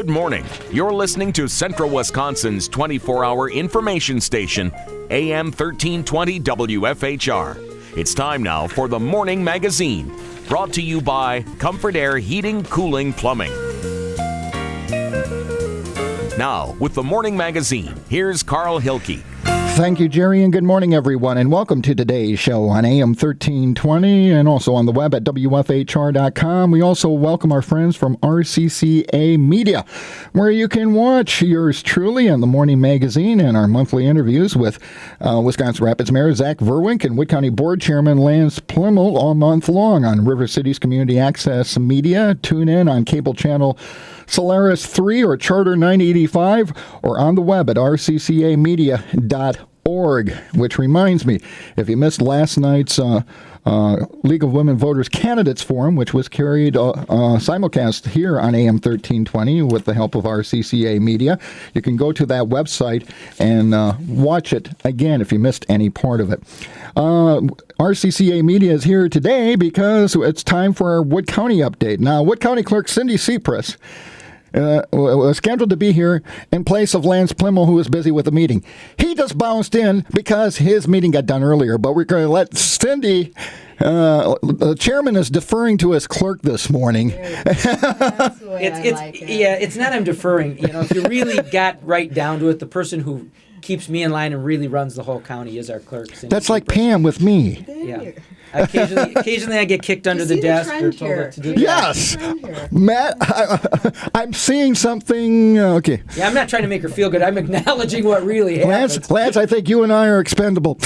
Good morning. You're listening to Central Wisconsin's 24-hour information station, AM 1320 WFHR. It's time now for the Morning Magazine, brought to you by Comfort Air Heating, Cooling, Plumbing. Now, with the Morning Magazine, here's Carl Hilke. Thank you, Jerry, and good morning, everyone, and welcome to today's show on AM 1320 and also on the web at WFHR.com. We also welcome our friends from RCCA Media, where you can watch yours truly on the Morning Magazine and our monthly interviews with Wisconsin Rapids Mayor Zach Verwink and Wood County Board Chairman Lance Pliml all month long on River Cities Community Access Media. Tune in on cable channel Solaris 3 or Charter 985 or on the web at rccamedia.org, which reminds me, if you missed last night's League of Women Voters Candidates Forum, which was carried simulcast here on AM 1320 with the help of RCCA Media, you can go to that website and watch it again if you missed any part of it. RCCA Media is here today because it's time for our Wood County update. Now, Wood County Clerk Cindy Cepress was scheduled to be here in place of Lance Pliml, who was busy with a meeting. He just bounced in because his meeting got done earlier, but we're going to let Cindy, the chairman is deferring to his clerk this morning. That's the way I like it. Yeah, it's not I'm deferring. You know, if you really got right down to it, the person who keeps me in line and really runs the whole county is our clerk. That's like Pam with me. Yeah. Occasionally I get kicked under the desk or told what to do. Yes. Matt, I'm seeing something. Okay. Yeah, I'm not trying to make her feel good. I'm acknowledging what really happens. Lance, I think you and I are expendable.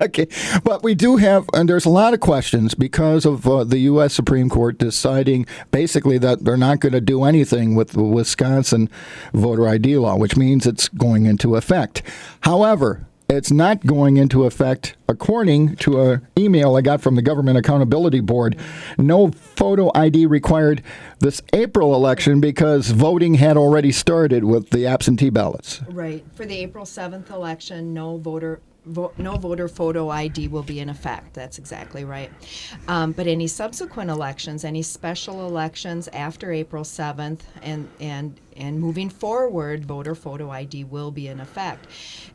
Okay. But we do have, and there's a lot of questions because of the U.S. Supreme Court deciding basically that they're not going to do anything with the Wisconsin voter ID law, which means it's going into effect. However, it's not going into effect, according to an email I got from the Government Accountability Board. No photo ID required this April election because voting had already started with the absentee ballots. Right. For the April 7th election, no voter photo ID will be in effect. That's exactly right. But any subsequent elections, any special elections after April 7th and moving forward, voter photo ID will be in effect.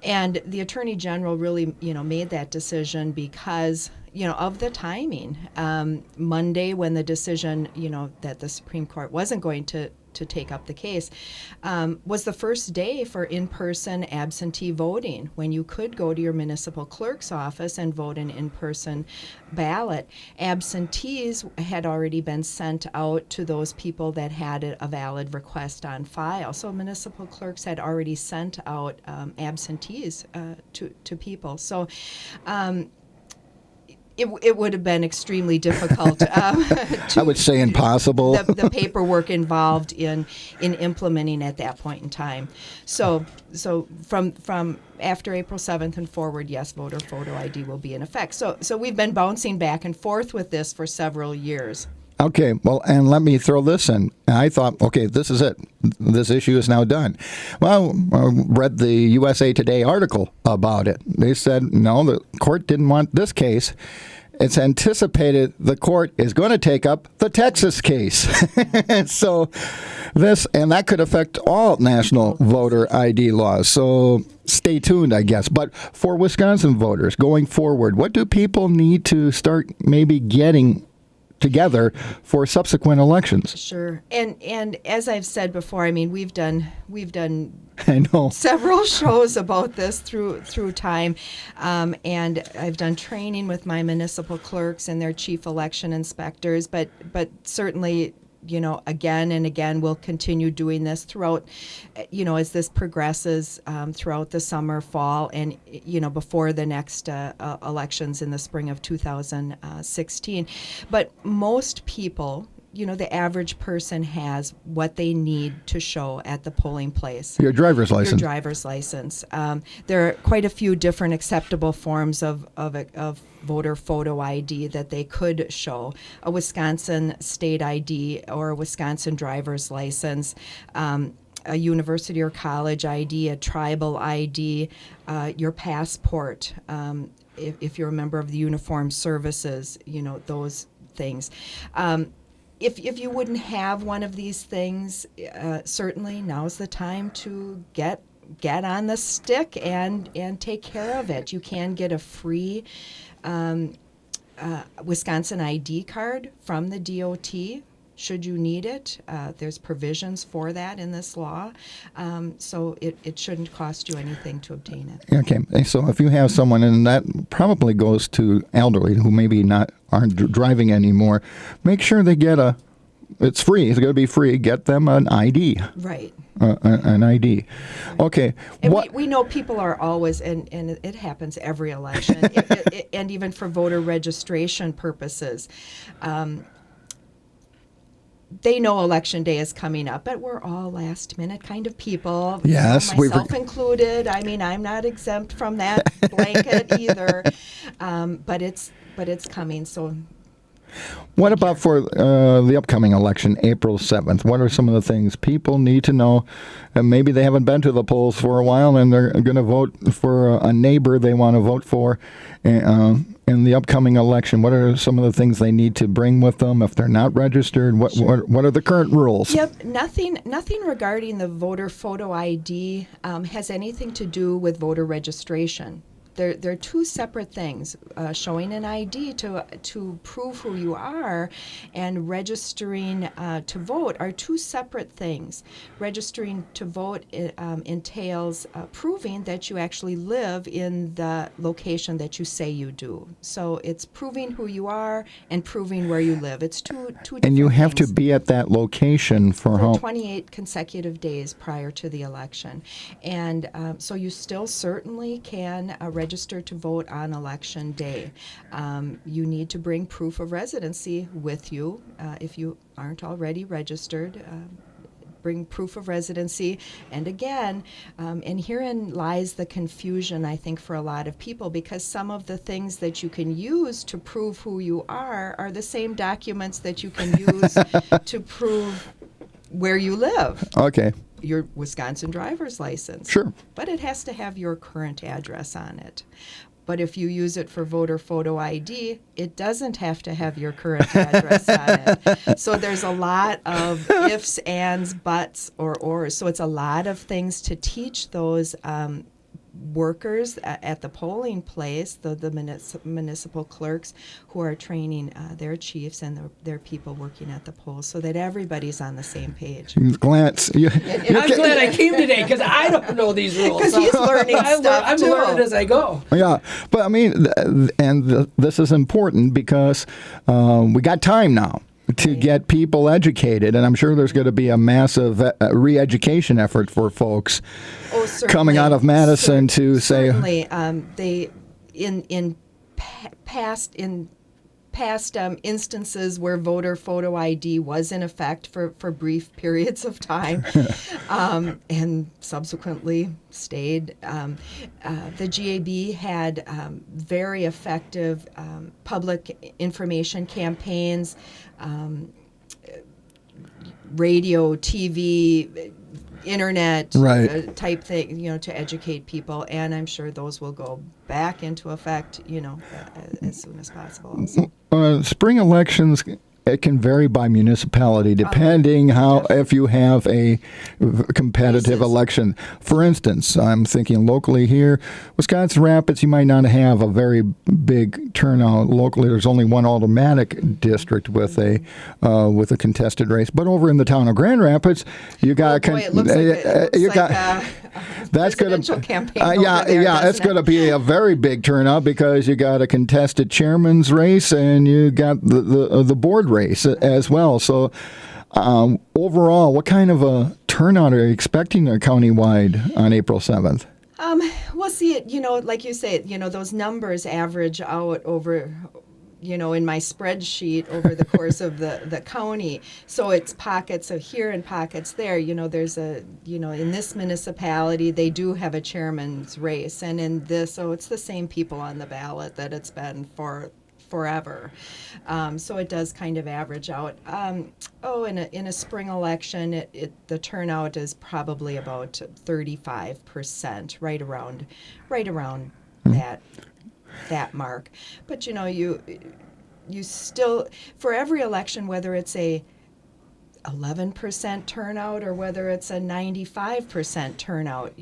And the Attorney General really, made that decision because, of the timing. Monday, when the decision, that the Supreme Court wasn't going to take up the case, was the first day for in-person absentee voting, when you could go to your municipal clerk's office and vote an in-person ballot. Absentees had already been sent out to those people that had a valid request on file. So municipal clerks had already sent out absentees to people. So it would have been extremely difficult. I would say impossible. The paperwork involved in implementing at that point in time. So from after April 7th and forward, yes, voter photo ID will be in effect. So we've been bouncing back and forth with this for several years. Okay, well, and let me throw this in. I thought, okay, this is it. This issue is now done. Well, I read the USA Today article about it. They said, no, the court didn't want this case. It's anticipated the court is going to take up the Texas case. So and that could affect all national voter ID laws. So stay tuned, I guess. But for Wisconsin voters going forward, what do people need to start maybe getting together for subsequent elections? Sure. And as I've said before, I mean, we've done I know several shows about this through time, and I've done training with my municipal clerks and their chief election inspectors, but certainly, again and again, we'll continue doing this throughout, as this progresses throughout the summer, fall, and, before the next elections in the spring of 2016. But most people, the average person has what they need to show at the polling place. Your driver's license. Your driver's license. There are quite a few different acceptable forms of voter photo ID that they could show. A Wisconsin state ID or a Wisconsin driver's license, a university or college ID, a tribal ID, your passport, if you're a member of the uniformed services, those things. if you wouldn't have one of these things, certainly now's the time to get on the stick and take care of it. You can get a free Wisconsin ID card from the DOT should you need it. There's provisions for that in this law, so it shouldn't cost you anything to obtain it. Okay, so if you have someone, and that probably goes to elderly who maybe aren't driving anymore, make sure they get it's free. It's going to be free. Get them an ID. Right. An ID. Okay. And we know people are always, and it happens every election, and even for voter registration purposes. They know Election Day is coming up, but we're all last-minute kind of people. Yes. Myself included. I mean, I'm not exempt from that blanket either. But it's coming, so... What about for the upcoming election, April 7th? What are some of the things people need to know? And maybe they haven't been to the polls for a while and they're going to vote for a neighbor they want to vote for in the upcoming election. What are some of the things they need to bring with them if they're not registered? What are the current rules? Yep, nothing regarding the voter photo ID has anything to do with voter registration. They're two separate things. Showing an ID to prove who you are and registering to vote are two separate things. Registering to vote entails proving that you actually live in the location that you say you do. So it's proving who you are and proving where you live. It's two different And you have things. to be at that location for 28 consecutive days prior to the election. And so you still certainly can register to vote on Election Day. You need to bring proof of residency with you if you aren't already registered. Bring proof of residency. And again, and herein lies the confusion, I think, for a lot of people, because some of the things that you can use to prove who you are the same documents that you can use to prove where you live. Okay. Your Wisconsin driver's license. Sure. But it has to have your current address on it. But if you use it for voter photo ID, it doesn't have to have your current address on it. So there's a lot of ifs, ands, buts, or ors. So it's a lot of things to teach those workers at the polling place, the municipal clerks who are training their chiefs and their people working at the polls, so that everybody's on the same page. I'm glad I came today because I don't know these rules. Because he's learning stuff I'm too. learning as I go. Yeah, but I mean, this is important because we got time now to get people educated, and I'm sure there's going to be a massive re-education effort for folks coming out of Madison to say. Certainly, they in past instances where voter photo ID was in effect for brief periods of time, and subsequently stayed. The GAB had very effective public information campaigns, radio, TV, internet type thing, to educate people, and I'm sure those will go back into effect, as soon as possible. Also. Spring elections, it can vary by municipality depending if you have a competitive election. For instance, I'm thinking locally here, Wisconsin Rapids, you might not have a very big turnout locally. There's only one automatic district with a contested race. But over in the town of Grand Rapids, you got that's going to campaign. It's going to be a very big turnout because you got a contested chairman's race and you got the board race as well. So overall, what kind of a turnout are you expecting countywide on April 7th? We'll see it, like you say, those numbers average out over, in my spreadsheet over the course of the county. So it's pockets of here and pockets there. There's in this municipality, they do have a chairman's race. And in this, it's the same people on the ballot that it's been for forever. So it does kind of average out. In a spring election, the turnout is probably about 35%, right around that mark. But you still, for every election, whether it's a 11% turnout or whether it's a 95% turnout.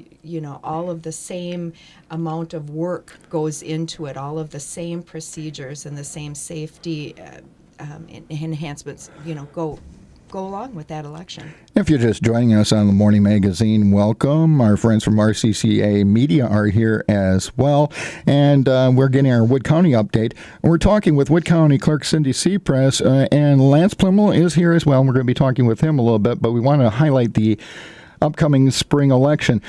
All of the same amount of work goes into it, all of the same procedures and the same safety enhancements, go along with that election. If you're just joining us on the Morning Magazine, welcome. Our friends from RCCA Media are here as well, and we're getting our Wood County update. We're talking with Wood County Clerk Cindy Cepress, and Lance Pliml is here as well. We're going to be talking with him a little bit, but we want to highlight the upcoming spring election.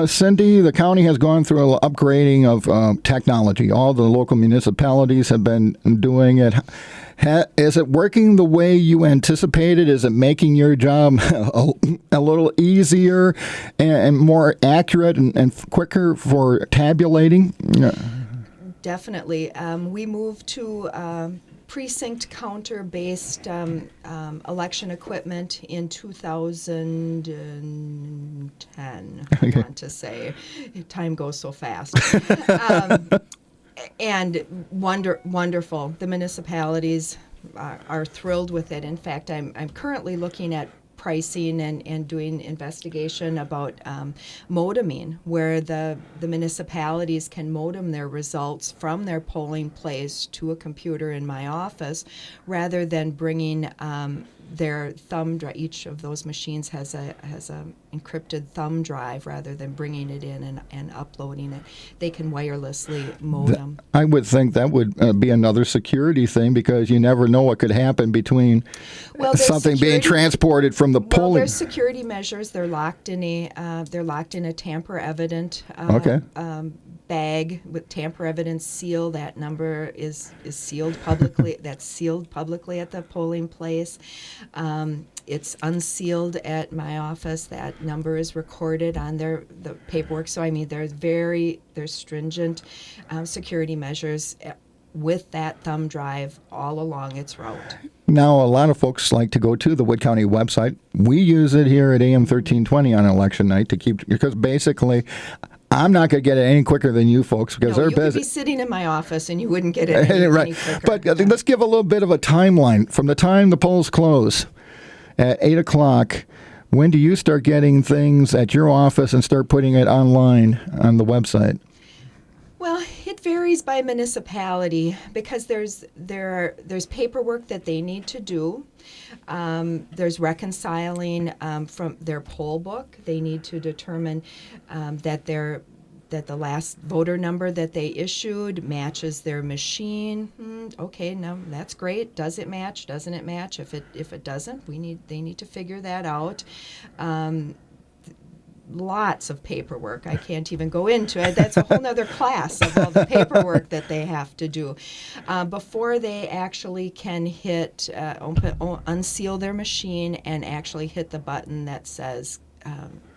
Cindy, the county has gone through an upgrading of technology. All the local municipalities have been doing it. Is it working the way you anticipated? Is it making your job a little easier and more accurate and quicker for tabulating? Definitely. We moved to precinct counter-based election equipment in 2010, I want to say. Time goes so fast. And wonderful. The municipalities are thrilled with it. In fact, I'm currently looking at pricing and doing investigation about modeming, where the municipalities can modem their results from their polling place to a computer in my office, rather than bringing their thumb drive. Each of those machines has a encrypted thumb drive, rather than bringing it in and uploading it. They can wirelessly modem. I would think that would be another security thing, because you never know what could happen between something being transported from the polling. There's security measures. They're locked in a tamper evident bag with tamper evidence seal. That number is sealed publicly. That's sealed publicly at the polling place. It's unsealed at my office. That number is recorded on the paperwork. So there's stringent security measures with that thumb drive all along its route. Now, a lot of folks like to go to the Wood County website. We use it here at AM 1320 on election night because basically, I'm not going to get it any quicker than you folks, because they're busy. You could be sitting in my office and you wouldn't get it any quicker. But let's give a little bit of a timeline. From the time the polls close at 8 o'clock, when do you start getting things at your office and start putting it online on the website? Well, it varies by municipality, because there's paperwork that they need to do. There's reconciling from their poll book. They need to determine that the last voter number that they issued matches their machine. Okay, now that's great. Does it match? Doesn't it match? If it doesn't, they need to figure that out. Lots of paperwork. I can't even go into it. That's a whole nother class of all the paperwork that they have to do before they actually can hit unseal their machine and actually hit the button that says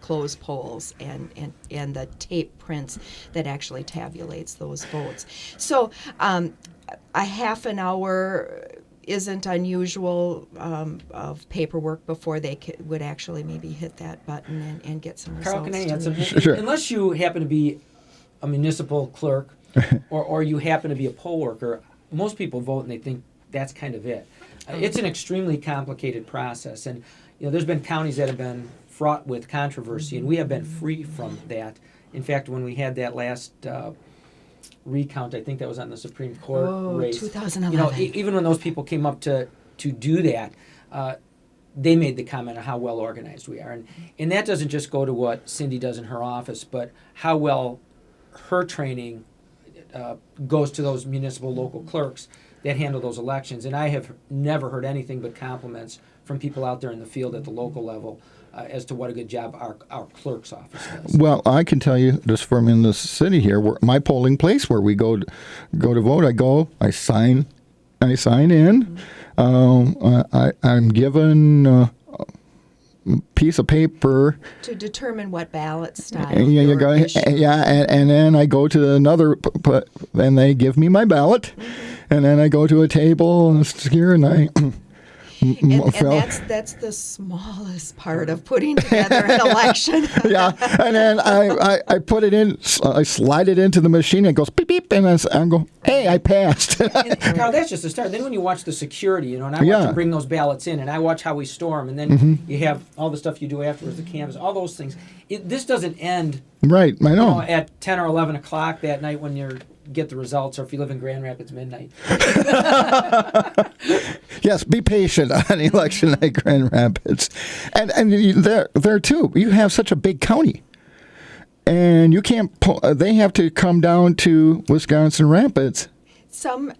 close polls and the tape prints that actually tabulates those votes. So a half an hour isn't unusual of paperwork before they would actually maybe hit that button and get some results. Carl, can I add something? Sure. Unless you happen to be a municipal clerk or you happen to be a poll worker, most people vote and they think that's kind of it. It's an extremely complicated process, and there's been counties that have been fraught with controversy, and we have been free from that. In fact, when we had that last recount, I think that was on the Supreme Court race. 2011. Even when those people came up to do that, they made the comment on how well organized we are, and that doesn't just go to what Cindy does in her office, but how well her training goes to those municipal local clerks that handle those elections. And I have never heard anything but compliments from people out there in the field at the local level as to what a good job our clerk's office does. Well, I can tell you, just from in the city here, where my polling place where we go to vote, I sign in. I'm given a piece of paper to determine what ballot style. And then I go to another, and they give me my ballot, and then I go to a table here and I And Phil? that's the smallest part of putting together an election. Yeah, and then I put it in, I slide it into the machine, and it goes beep beep, and I go, hey, I passed. And, Carl, that's just the start. Then when you watch the security, and I watch Yeah. them bring those ballots in, and I watch how we store them, and then you have all the stuff you do afterwards, the canvas, all those things. This doesn't end Right, I know. at 10 or 11 o'clock that night when you get the results, or if you live in Grand Rapids, midnight. Yes, be patient on election night, Grand Rapids, and there too. You have such a big county, and you can't. They have to come down to Wisconsin Rapids. Some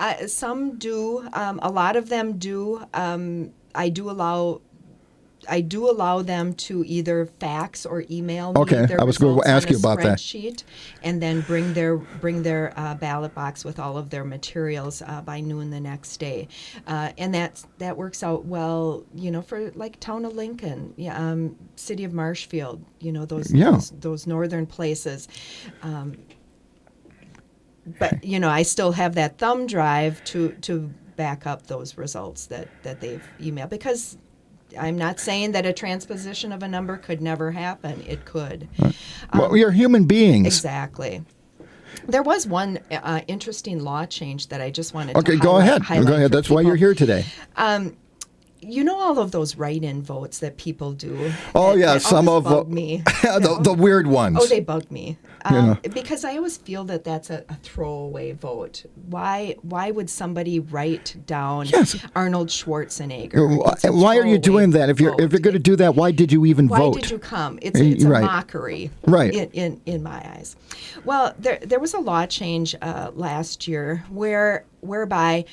do. A lot of them do. I do allow them to either fax or email me Okay, their I was going to results ask on you a about that. spreadsheet, and then bring their ballot box with all of their materials by noon the next day, and that works out well. For like town of Lincoln, city of Marshfield, those northern places. But I still have that thumb drive to back up those results that they've emailed, because I'm not saying that a transposition of a number could never happen. It could. Well, we are human beings. Exactly. There was one interesting law change that I just wanted to Okay, go ahead. highlight Go ahead. for That's why you're people. here today. All of those write-in votes that people do. Oh, that- yeah, that some always of bug me. the weird ones. Oh, they bug me. know. Because I always feel that that's a throwaway vote. Why would somebody write down Yes. Arnold Schwarzenegger? It's a Why are you throwaway doing that? If you're vote. going to do that, why did you even Why vote? did you come? It's a Right. mockery, Right. In my eyes. Well, there was a law change last year whereby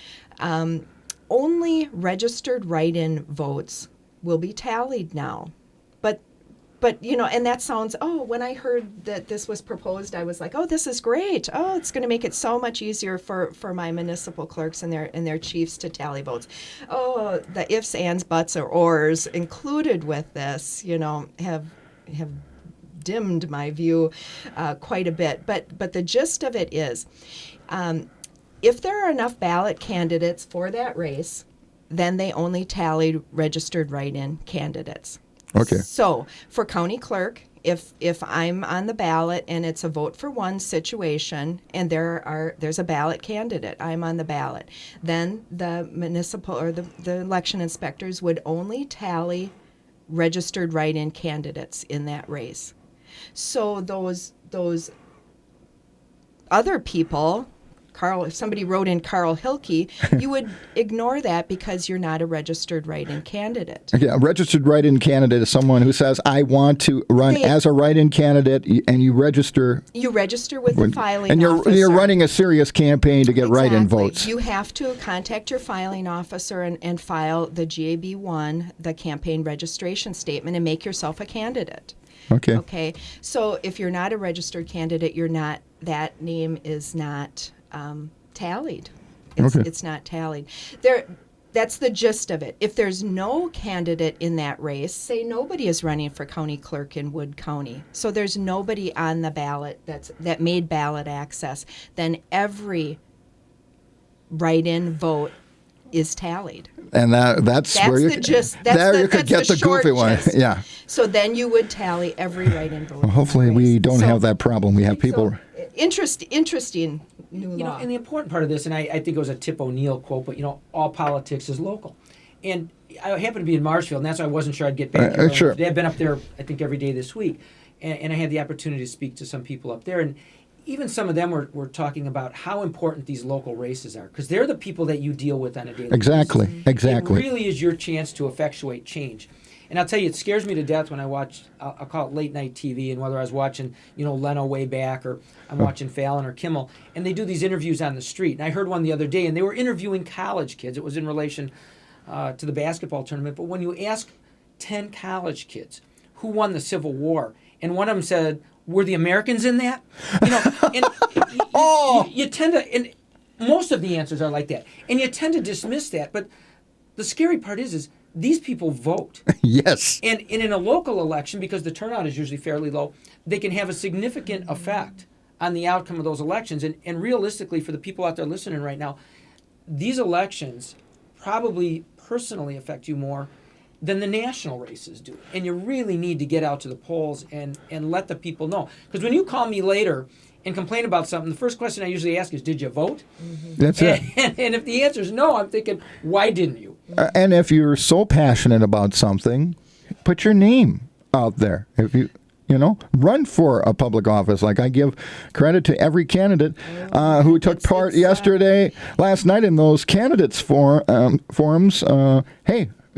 only registered write-in votes will be tallied now. But and that sounds, when I heard that this was proposed, I was like, oh, this is great. Oh, it's going to make it so much easier for my municipal clerks and their chiefs to tally votes. Oh, the ifs, ands, buts, or ors included with this, have dimmed my view quite a bit. But the gist of it is, if there are enough ballot candidates for that race, then they only tallied registered write-in candidates. Okay. So for county clerk, if I'm on the ballot and it's a vote for one situation, and there's a ballot candidate, I'm on the ballot, then the municipal or the election inspectors would only tally registered write-in candidates in that race. So those other people, if somebody wrote in Carl Hilke, you would ignore that because you're not a registered write-in candidate. Yeah, a registered write-in candidate is someone who says, I want to run as a write-in candidate, and you register. You register with the filing and officer. you're running a serious campaign to get write-in Exactly. votes. You have to contact your filing officer and file the GAB-1, the campaign registration statement, and make yourself a candidate. Okay. Okay. So if you're not a registered candidate, that name is not tallied. It's not tallied. That's the gist of it. If there's no candidate in that race, say nobody is running for county clerk in Wood County, so there's nobody on the ballot that made ballot access, then every write-in vote is tallied. And that's where you the gist. you could get the short goofy one. gist. Yeah. So then you would tally every write-in vote. Well, hopefully we don't have that problem. We have people. Interesting new law. And the important part of this, and I think it was a Tip O'Neill quote, but all politics is local. And I happen to be in Marshfield, and that's why I wasn't sure I'd get back here. Sure. I've been up there, I think, every day this week, and I had the opportunity to speak to some people up there, and even some of them were talking about how important these local races are, because they're the people that you deal with on a daily Exactly. basis. Exactly. It really is your chance to effectuate change. And I'll tell you, it scares me to death when I watch, I'll call it late night TV, and whether I was watching, Leno way back, or I'm watching Fallon or Kimmel, and they do these interviews on the street. And I heard one the other day, and they were interviewing college kids. It was in relation to the basketball tournament. But when you ask 10 college kids who won the Civil War, and one of them said, were the Americans in that? And you tend to, and most of the answers are like that. And you tend to dismiss that. But the scary part is these people vote. Yes. And in a local election, because the turnout is usually fairly low, they can have a significant effect on the outcome of those elections. And realistically, for the people out there listening right now, these elections probably personally affect you more than the national races do. And you really need to get out to the polls and let the people know. Because when you call me later and complain about something, the first question I usually ask is, did you vote? That's it. And if the answer is no, I'm thinking, why didn't you? And if you're so passionate about something, put your name out there. If you run for a public office. Like I give credit to every candidate who took part last night in those candidates forums.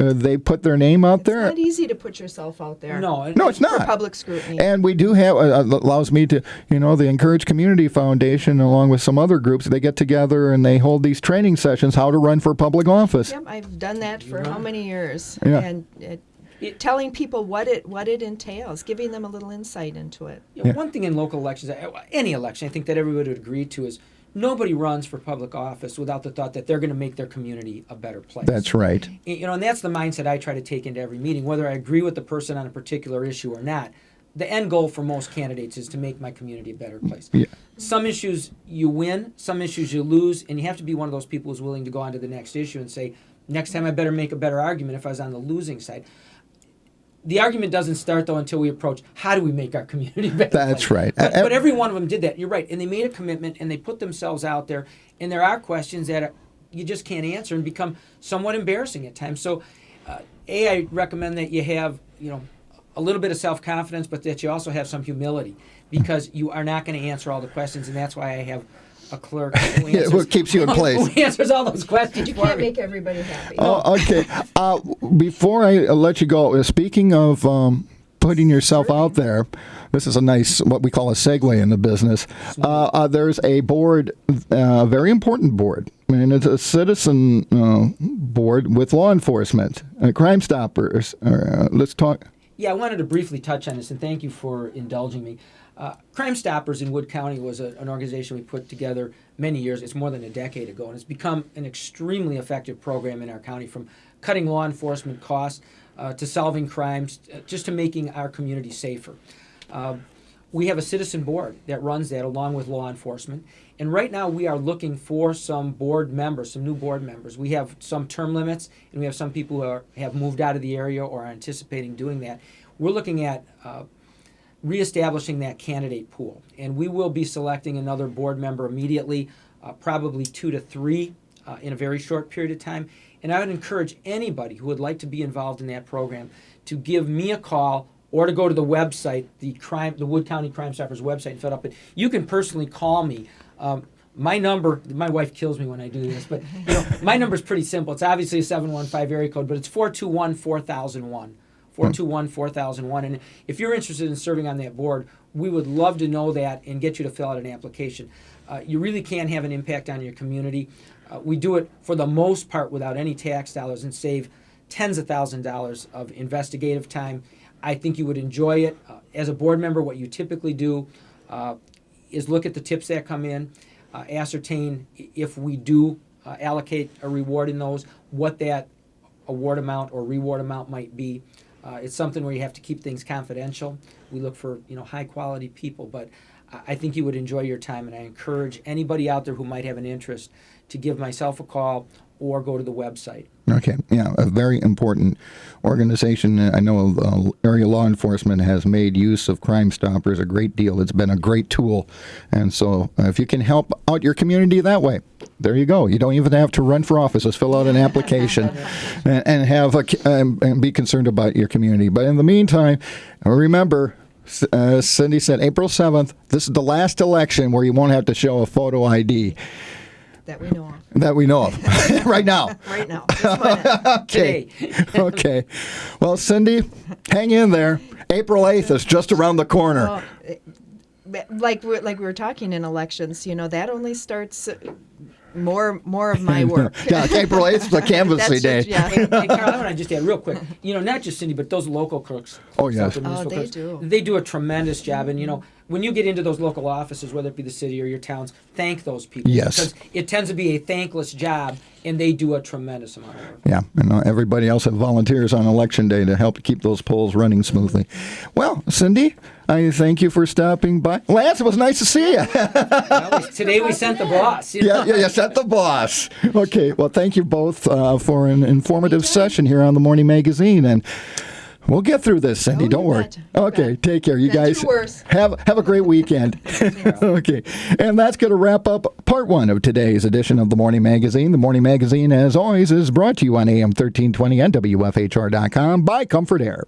They put their name out there. It's not easy to put yourself out there. No, it's not. For public scrutiny. And we do have, allows me to, the Encourage Community Foundation, along with some other groups, they get together and they hold these training sessions, how to run for public office. Yep, I've done that for how many years? Yeah. And telling people what it entails, giving them a little insight into it. One thing in local elections, any election, I think that everybody would agree to is nobody runs for public office without the thought that they're going to make their community a better place. That's right. And that's the mindset I try to take into every meeting, whether I agree with the person on a particular issue or not. The end goal for most candidates is to make my community a better place. Yeah. Some issues you win, some issues you lose, and you have to be one of those people who's willing to go on to the next issue and say, next time I better make a better argument if I was on the losing side. The argument doesn't start, though, until we approach how do we make our community better. That's right. But every one of them did that. You're right. And they made a commitment, and they put themselves out there. And there are questions that you just can't answer and become somewhat embarrassing at times. So, I recommend that you have, a little bit of self-confidence, but that you also have some humility, because you are not going to answer all the questions, and that's why I have a clerk who answers, what keeps you in place. who answers all those questions. You can't make everybody happy. Oh, okay. Before I let you go, speaking of putting yourself out there, this is a nice, what we call a segue in the business. There's a board, a very important board, and it's a citizen board with law enforcement, Crime Stoppers. Let's talk. Yeah, I wanted to briefly touch on this, and thank you for indulging me. Crime Stoppers in Wood County was an organization we put together many years. It's more than a decade ago, and it's become an extremely effective program in our county, from cutting law enforcement costs to solving crimes, just to making our community safer. We have a citizen board that runs that along with law enforcement, and right now we are looking for some board members, some new board members. We have some term limits, and we have some people who have moved out of the area or are anticipating doing that. We're looking at reestablishing that candidate pool, and we will be selecting another board member immediately, probably 2 to 3 in a very short period of time. And I would encourage anybody who would like to be involved in that program to give me a call or to go to the website, the Wood County Crime Stoppers website, and fill it up. But you can personally call me. My number, my wife kills me when I do this, but my number is pretty simple. It's obviously a 715 area code, but it's 421-4001. 421-4001. And if you're interested in serving on that board, we would love to know that and get you to fill out an application. You really can have an impact on your community. We do it for the most part without any tax dollars and save tens of thousands of dollars of investigative time. I think you would enjoy it. As a board member, what you typically do is look at the tips that come in, ascertain if we do allocate a reward in those, what that award amount or reward amount might be. It's something where you have to keep things confidential. We look for high quality people, but I think you would enjoy your time, and I encourage anybody out there who might have an interest to give myself a call or go to the website. Okay, yeah, a very important organization. I know area law enforcement has made use of Crime Stoppers a great deal. It's been a great tool, and so if you can help out your community that way, there you go. You don't even have to run for office. Just fill out an application and have and be concerned about your community. But in the meantime, remember, Cindy said April 7th, this is the last election where you won't have to show a photo ID. That we know of. That we know of. Right now. Right now. This minute. Okay. Okay. Well, Cindy, hang in there. April 8th is just around the corner. Like we were talking in elections, that only starts more of my work. Yeah, April 8th is a canvassing day. Hey, Carl, I want to just add real quick. Not just Cindy, but those local clerks. Oh, yes. They do. They do a tremendous job, and when you get into those local offices, whether it be the city or your towns, thank those people. Yes. Because it tends to be a thankless job, and they do a tremendous amount of work. Yeah, and everybody else that volunteers on Election Day to help keep those polls running smoothly. Well, Cindy, I thank you for stopping by. Lance, it was nice to see you. Well, today we sent the boss. You know? Yeah, sent the boss. Okay, well, thank you both for an informative session here on the Morning Magazine, and we'll get through this, Cindy. Oh, Don't you worry. bet. Okay, take care. You Been guys through worse. have a great weekend. Okay, and that's going to wrap up part one of today's edition of the Morning Magazine. The Morning Magazine, as always, is brought to you on AM 1320 and WFHR.com by Comfort Air.